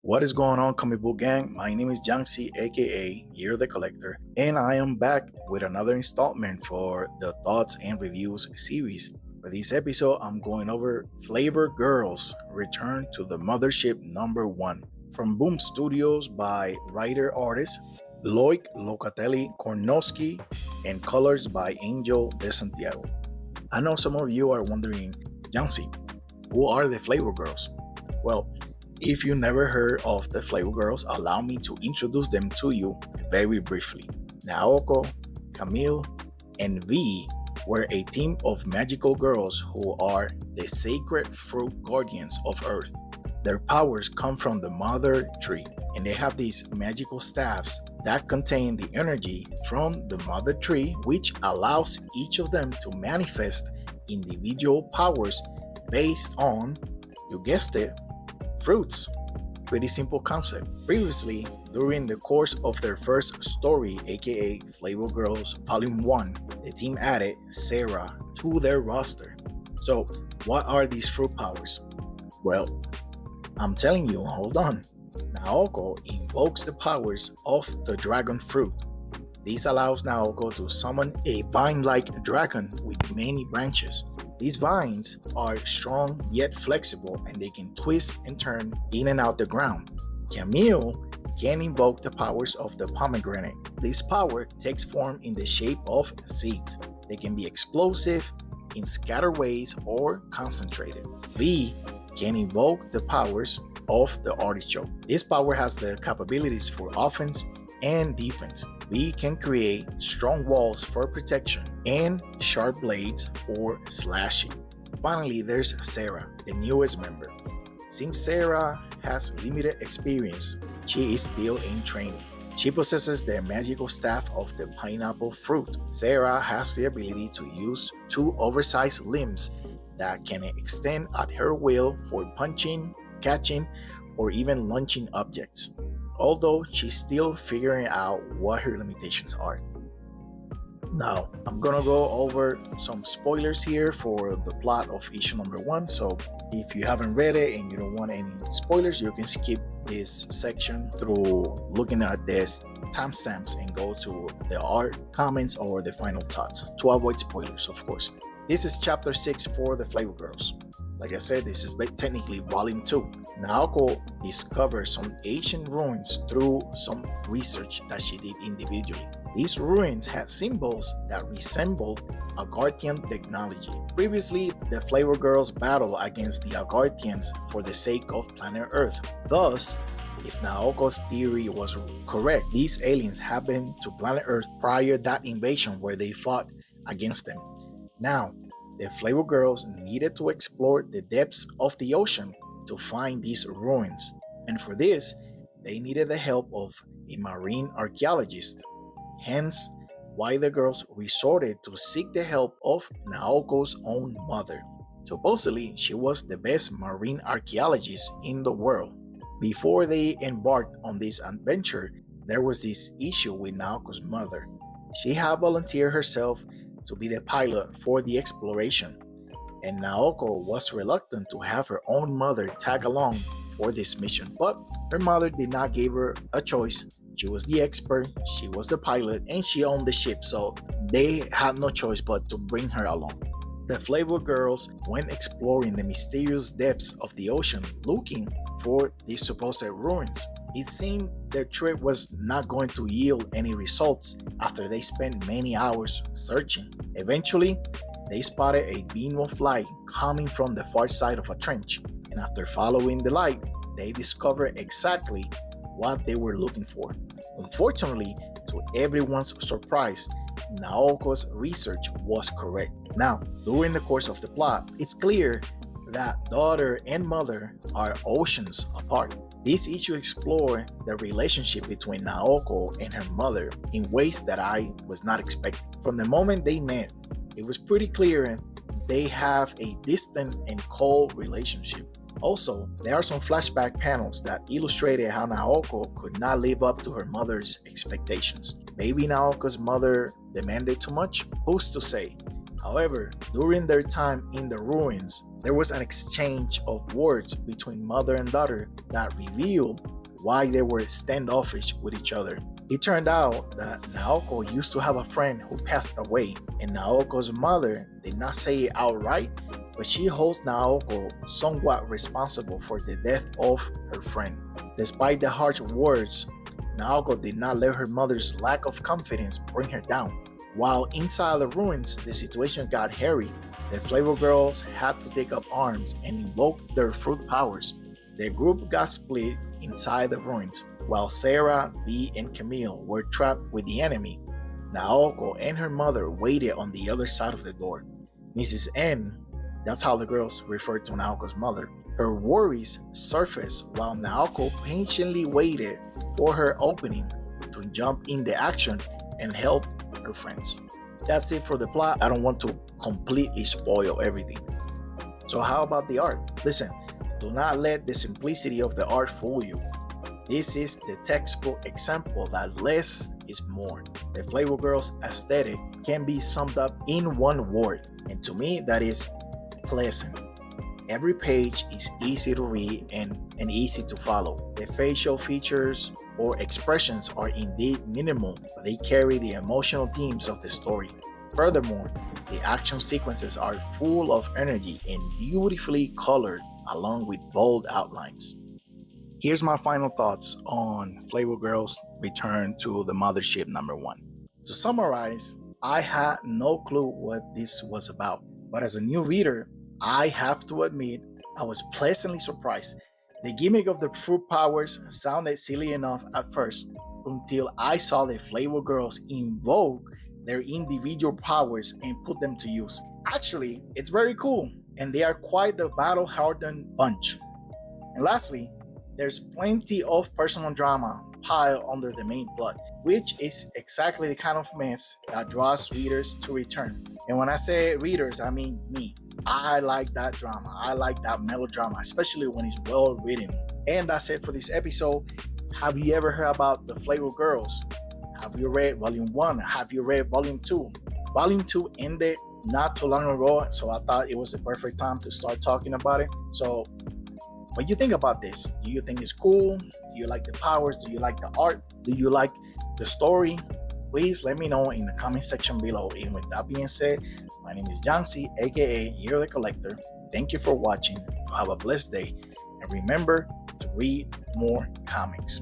What is going on, comic book gang? My name is Jiangxi, aka Year the Collector, and I am back with another installment for the Thoughts and Reviews series. For this episode, I'm going over Flavor Girls Return to the Mothership #1 from Boom Studios by writer-artist Loïc Locatelli-Kournwsky and colors by Angel De Santiago. I know some of you are wondering, Jiangxi, who are the Flavor Girls? Well, if you never heard of the Flavor Girls, allow me to introduce them to you very briefly. Naoko, Camille, and V were a team of magical girls who are the sacred fruit guardians of Earth. Their powers come from the mother tree, and they have these magical staffs that contain the energy from the mother tree, which allows each of them to manifest individual powers based on, you guessed it, fruits. Pretty simple concept. Previously, during the course of their first story, aka Flavor Girls Volume 1, the team added Sara to their roster. So, what are these fruit powers? Well, I'm telling you, hold on. Naoko invokes the powers of the dragon fruit. This allows Naoko to summon a vine-like dragon with many branches. These vines are strong yet flexible, and they can twist and turn in and out the ground. Camille can invoke the powers of the pomegranate. This power takes form in the shape of seeds. They can be explosive, in scattered ways, or concentrated. V can invoke the powers of the artichoke. This power has the capabilities for offense and defense. We can create strong walls for protection and sharp blades for slashing. Finally, there's Sara, the newest member. Since Sara has limited experience, she is still in training. She possesses the magical staff of the pineapple fruit. Sara has the ability to use two oversized limbs that can extend at her will for punching, catching, or even launching objects, although she's still figuring out what her limitations are. Now, I'm gonna go over some spoilers here for the plot of issue #1, so if you haven't read it and you don't want any spoilers, you can skip this section through looking at this timestamps and go to the art, comments, or the final thoughts to avoid spoilers, of course. This is chapter 6 for the Flavor Girls. Like I said, this is technically volume 2. Naoko discovers some ancient ruins through some research that she did individually. These ruins had symbols that resembled Agarthian technology. Previously, the Flavor Girls battled against the Agarthians for the sake of planet Earth. Thus, if Naoko's theory was correct, these aliens happened to planet Earth prior to that invasion where they fought against them. Now, the Flavor Girls needed to explore the depths of the ocean to find these ruins, and for this, they needed the help of a marine archaeologist. Hence, why the girls resorted to seek the help of Naoko's own mother. Supposedly, she was the best marine archaeologist in the world. Before they embarked on this adventure, there was this issue with Naoko's mother. She had volunteered herself to be the pilot for the exploration, and Naoko was reluctant to have her own mother tag along for this mission, but her mother did not give her a choice. She was the expert, she was the pilot, and she owned the ship, so they had no choice but to bring her along. The Flavor Girls went exploring the mysterious depths of the ocean looking for these supposed ruins. It seemed their trip was not going to yield any results after they spent many hours searching. Eventually, they spotted a beam of light coming from the far side of a trench, and after following the light, they discovered exactly what they were looking for. Unfortunately, to everyone's surprise, Naoko's research was correct. Now, during the course of the plot, it's clear that daughter and mother are oceans apart. This issue explored the relationship between Naoko and her mother in ways that I was not expecting. From the moment they met, it was pretty clear they have a distant and cold relationship. Also, there are some flashback panels that illustrated how Naoko could not live up to her mother's expectations. Maybe Naoko's mother demanded too much? Who's to say? However, during their time in the ruins, There was an exchange of words between mother and daughter that revealed why they were standoffish with each other. It turned out that Naoko used to have a friend who passed away, and Naoko's mother did not say it outright, but she holds Naoko somewhat responsible for the death of her friend. Despite the harsh words, Naoko did not let her mother's lack of confidence bring her down. While inside the ruins, the situation got hairy. The Flavor Girls had to take up arms and invoke their fruit powers. The group got split inside the ruins, while Sara, V, and Camille were trapped with the enemy. Naoko and her mother waited on the other side of the door. Mrs. N, that's how the girls referred to Naoko's mother, her worries surfaced while Naoko patiently waited for her opening to jump into action and help her friends. That's it for the plot. I don't want to completely spoil everything. So how about the art? Listen, do not let the simplicity of the art fool you. This is the textbook example that less is more. The Flavor Girls aesthetic can be summed up in one word, and to me that is pleasant. Every page is easy to read and easy to follow. The facial features or expressions are indeed minimal, but they carry the emotional themes of the story. Furthermore, the action sequences are full of energy and beautifully colored along with bold outlines. Here's my final thoughts on Flavor Girls Return to the Mothership #1. To summarize, I had no clue what this was about, but as a new reader, I have to admit I was pleasantly surprised. The gimmick of the fruit powers sounded silly enough at first until I saw the Flavor Girls invoke their individual powers and put them to use. Actually, it's very cool, and they are quite the battle-hardened bunch. And lastly, there's plenty of personal drama piled under the main plot, which is exactly the kind of mess that draws readers to return. And when I say readers, I mean me. I like that drama. I like that melodrama, especially when it's well written. And that's it for this episode. Have you ever heard about the Flavor Girls? Have you read Volume 1? Have you read Volume 2? Volume 2 ended not too long ago, so I thought it was the perfect time to start talking about it. So, what do you think about this? Do you think it's cool? Do you like the powers? Do you like the art? Do you like the story? Please let me know in the comment section below. And with that being said, my name is Jancy, aka Year the Collector. Thank you for watching. You have a blessed day. And remember to read more comics.